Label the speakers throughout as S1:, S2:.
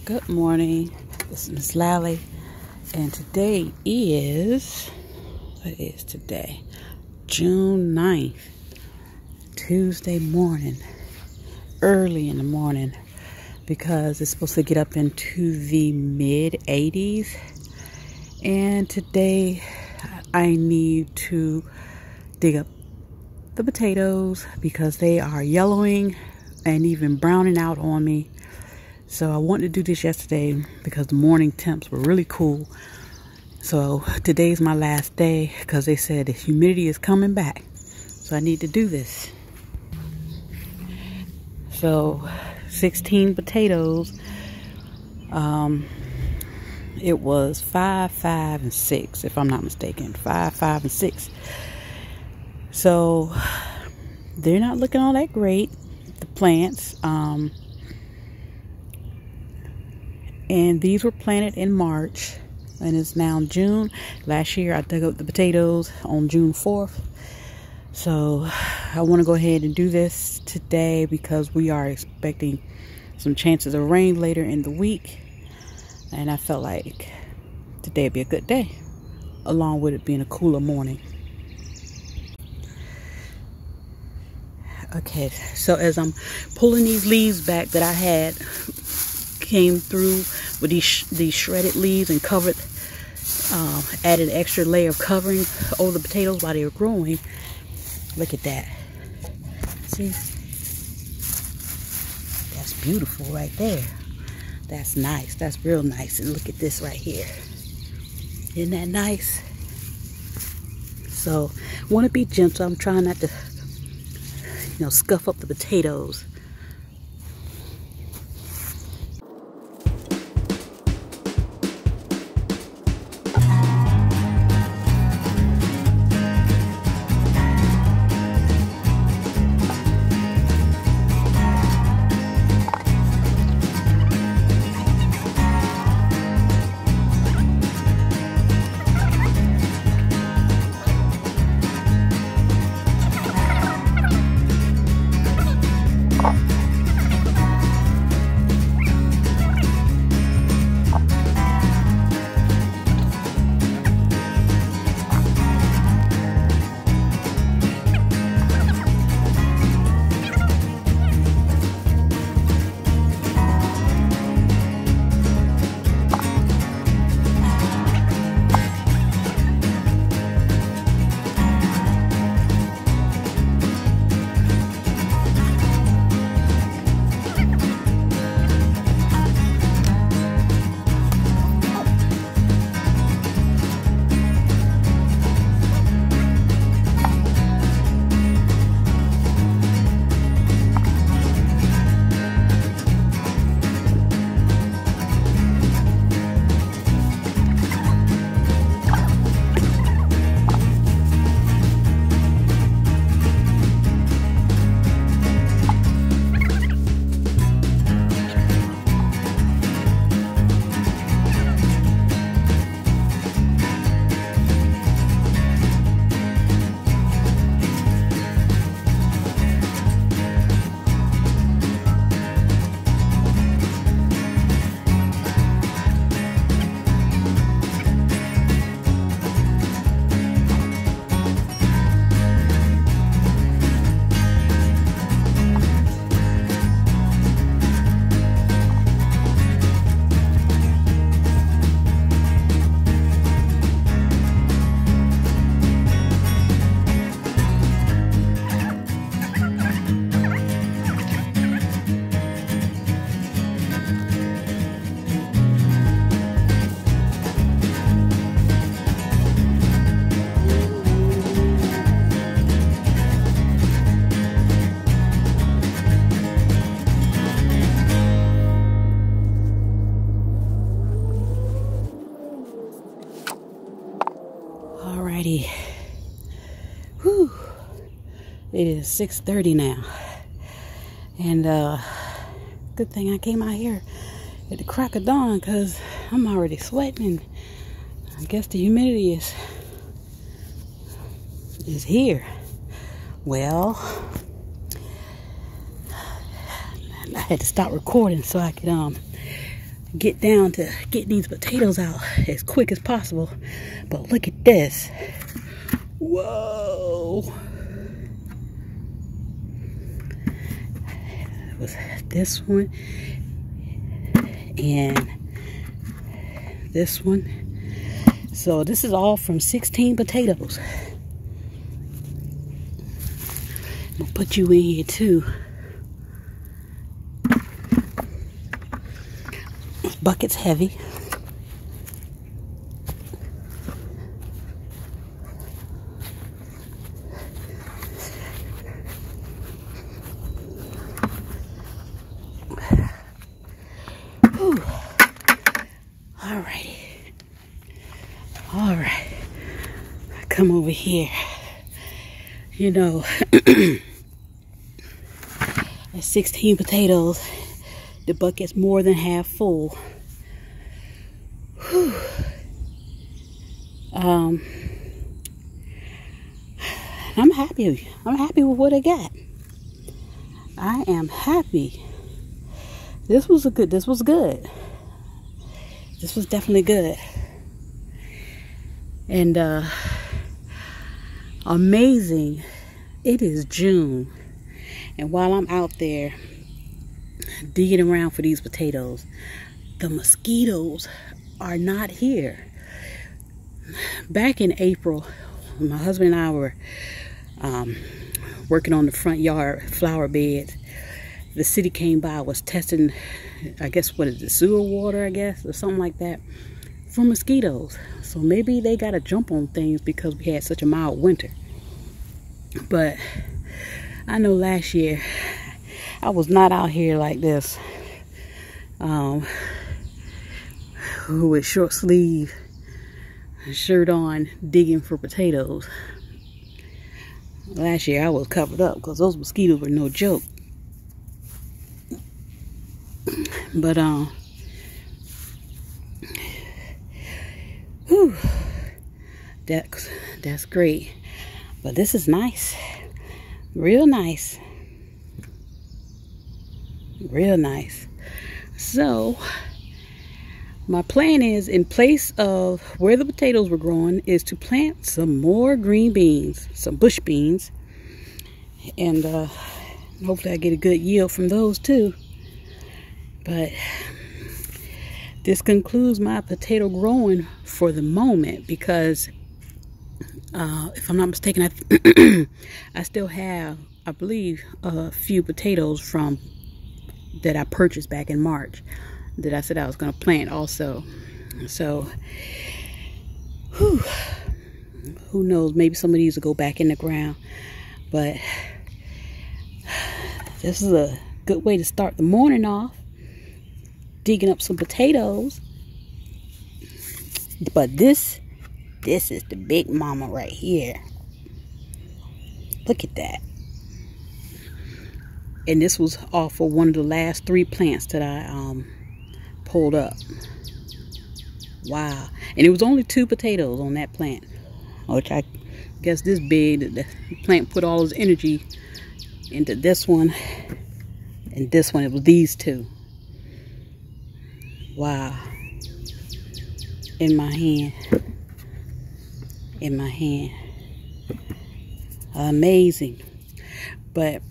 S1: Good morning, this is Miss Lally, and today is, what is today? June 9th, Tuesday morning, early in the morning, because it's supposed to get up into the mid-80s, and today I need to dig up the potatoes because they are yellowing and even browning out on me. So I wanted to do this yesterday because the morning temps were really cool. So today's my last day because they said the humidity is coming back. So I need to do this. So 16 potatoes. It was 5, 5, and 6, if I'm not mistaken. 5, 5, and 6. So they're not looking all that great, the plants. And these were planted in March, and it's now June. Last year I dug up the potatoes on June 4th. So I want to go ahead and do this today because we are expecting some chances of rain later in the week. And I felt like today would be a good day, along with it being a cooler morning. Okay, so as I'm pulling these leaves back that I had came through with these shredded leaves and covered, added an extra layer of covering over the potatoes while they were growing. Look at that. See? That's beautiful right there. That's nice. That's real nice. And look at this right here. Isn't that nice? So, want to be gentle. I'm trying not to, scuff up the potatoes. Alrighty. Whew. It is 6:30 now. And good thing I came out here at the crack of dawn because I'm already sweating. I guess the humidity is here. Well, I had to stop recording so I could get down to get these potatoes out as quick as possible. But look at this. Whoa. It was this one and this one. So this is all from 16 potatoes. I'm gonna put you in here too. This bucket's heavy. Whew. Alrighty. Alright. Come over here. You know, at 16 potatoes, the bucket's more than half full. Whew. I'm happy. I'm happy with what I got. I am happy. This was good. This was definitely good. And amazing. It is June, and while I'm out there digging around for these potatoes, the mosquitoes are not here. Back in April, my husband and I were working on the front yard flower beds. The city came by, was testing, I guess, what is it, sewer water, I guess, or something like that, for mosquitoes. So maybe they got a jump on things because we had such a mild winter. But I know last year I was not out here like this, with short sleeve shirt on digging for potatoes. Last year I was covered up because those mosquitoes were no joke. But whew, that's great. But this is nice. Real nice. Real nice. So my plan is, in place of where the potatoes were growing, is to plant some more green beans, some bush beans, and hopefully I get a good yield from those too. But this concludes my potato growing for the moment, because if I'm not mistaken, I still have, I believe, a few potatoes from that I purchased back in March that I said I was going to plant also. So, whew, who knows? Maybe some of these will go back in the ground. But this is a good way to start the morning off, digging up some potatoes. But this is the big mama right here. Look at that. And this was off of one of the last 3 plants that I pulled up. Wow. And it was only 2 potatoes on that plant, which I guess this big, the plant put all its energy into this one and this one. It was these 2. Wow. In my hand. In my hand. Amazing. But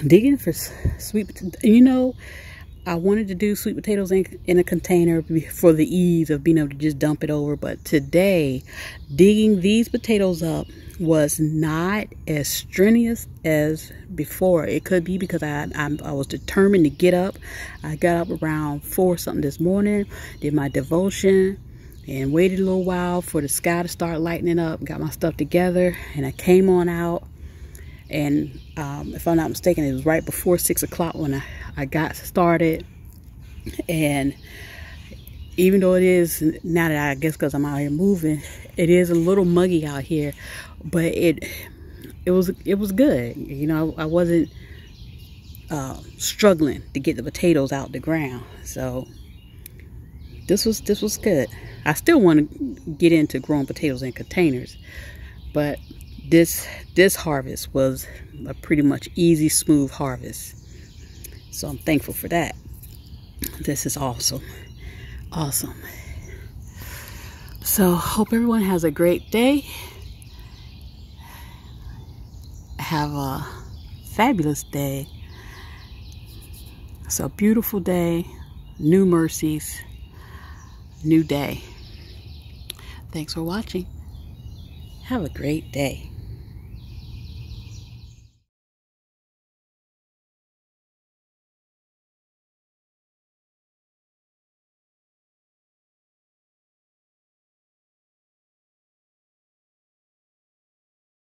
S1: digging for sweet potatoes, you know, I wanted to do sweet potatoes in a container for the ease of being able to just dump it over. But today, digging these potatoes up was not as strenuous as before. It could be because I was determined to get up. I got up around 4 something this morning, did my devotion, and waited a little while for the sky to start lightening up. Got my stuff together, and I came on out. And if I'm not mistaken, it was right before 6 o'clock when I got started. And even though it is, now that I guess because I'm out here moving, it is a little muggy out here, but it was good. You know, I wasn't struggling to get the potatoes out the ground. So this was good. I still want to get into growing potatoes in containers, but this harvest was a pretty much easy, smooth harvest. So I'm thankful for that. This is awesome. Awesome. So, hope everyone has a great day. Have a fabulous day. It's a beautiful day. New mercies. New day. Thanks for watching. Have a great day.